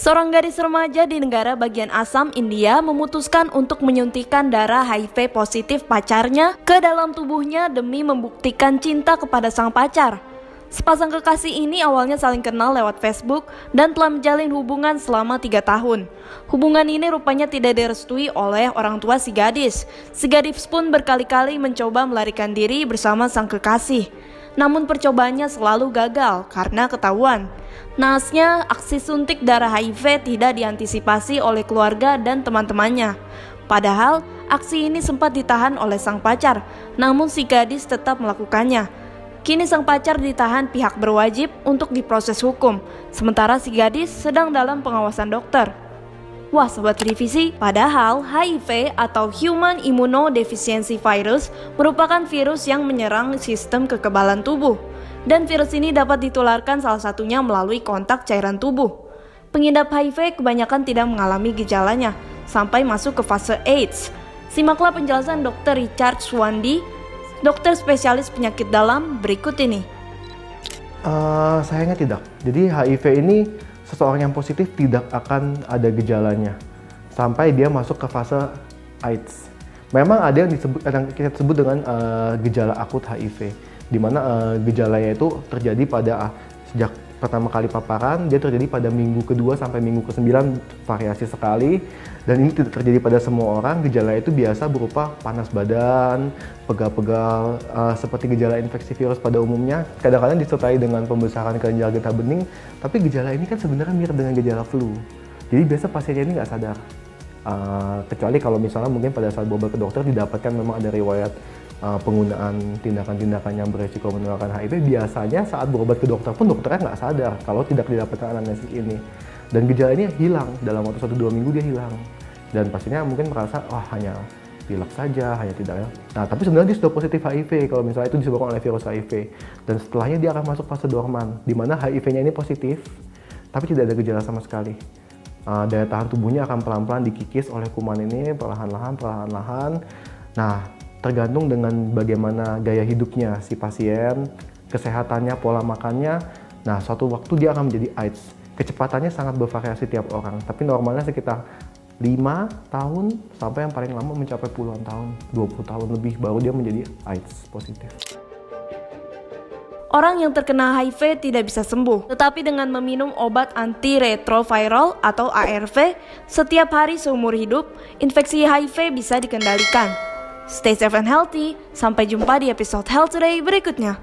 Seorang gadis remaja di negara bagian Assam, India memutuskan untuk menyuntikkan darah HIV positif pacarnya ke dalam tubuhnya demi membuktikan cinta kepada sang pacar. Sepasang kekasih ini awalnya saling kenal lewat Facebook dan telah menjalin hubungan selama 3 tahun. Hubungan ini rupanya tidak direstui oleh orang tua si gadis. Si gadis pun berkali-kali mencoba melarikan diri bersama sang kekasih. Namun percobaannya selalu gagal karena ketahuan. Naasnya, aksi suntik darah HIV tidak diantisipasi oleh keluarga dan teman-temannya. Padahal, aksi ini sempat ditahan oleh sang pacar, namun si gadis tetap melakukannya. Kini sang pacar ditahan pihak berwajib untuk diproses hukum, sementara si gadis sedang dalam pengawasan dokter. Wah Sobat Revisi, padahal HIV atau Human Immunodeficiency Virus merupakan virus yang menyerang sistem kekebalan tubuh. Dan virus ini dapat ditularkan salah satunya melalui kontak cairan tubuh. Pengidap HIV kebanyakan tidak mengalami gejalanya sampai masuk ke fase AIDS. Simaklah penjelasan Dr. Richard Swandi, dokter spesialis penyakit dalam berikut ini. Sayangnya tidak. Jadi HIV ini seseorang yang positif tidak akan ada gejalanya sampai dia masuk ke fase AIDS. Memang ada yang kita sebut dengan gejala akut HIV, di mana gejalanya itu terjadi pada sejak pertama kali paparan, dia terjadi pada minggu kedua sampai minggu ke-9, variasi sekali, dan ini tidak terjadi pada semua orang. Gejala itu biasa berupa panas badan, pegal-pegal, seperti gejala infeksi virus pada umumnya, kadang-kadang disertai dengan pembesaran kelenjar getah bening, tapi gejala ini kan sebenarnya mirip dengan gejala flu. Jadi biasa pasiennya ini nggak sadar, kecuali kalau misalnya mungkin pada saat berobat ke dokter didapatkan memang ada riwayat penggunaan tindakan-tindakan yang beresiko menularkan HIV. Biasanya saat berobat ke dokter pun dokternya nggak sadar kalau tidak didapatkan anamnesis ini, dan gejala ini hilang dalam waktu 1-2 minggu, dia hilang, dan pasiennya mungkin merasa hanya pilek saja, hanya tidak ya. Nah, tapi sebenarnya dia sudah positif HIV kalau misalnya itu disebabkan oleh virus HIV, dan setelahnya dia akan masuk fase dorman, di mana HIV-nya ini positif tapi tidak ada gejala sama sekali. Daya tahan tubuhnya akan pelan-pelan dikikis oleh kuman ini perlahan-lahan. Nah, tergantung dengan bagaimana gaya hidupnya si pasien, kesehatannya, pola makannya. Nah, suatu waktu dia akan menjadi AIDS. Kecepatannya sangat bervariasi tiap orang, tapi normalnya sekitar 5 tahun sampai yang paling lama mencapai puluhan tahun, 20 tahun lebih baru dia menjadi AIDS positif. Orang yang terkena HIV tidak bisa sembuh, tetapi dengan meminum obat antiretroviral atau ARV setiap hari seumur hidup, infeksi HIV bisa dikendalikan. Stay safe and healthy, sampai jumpa di episode Health Today berikutnya.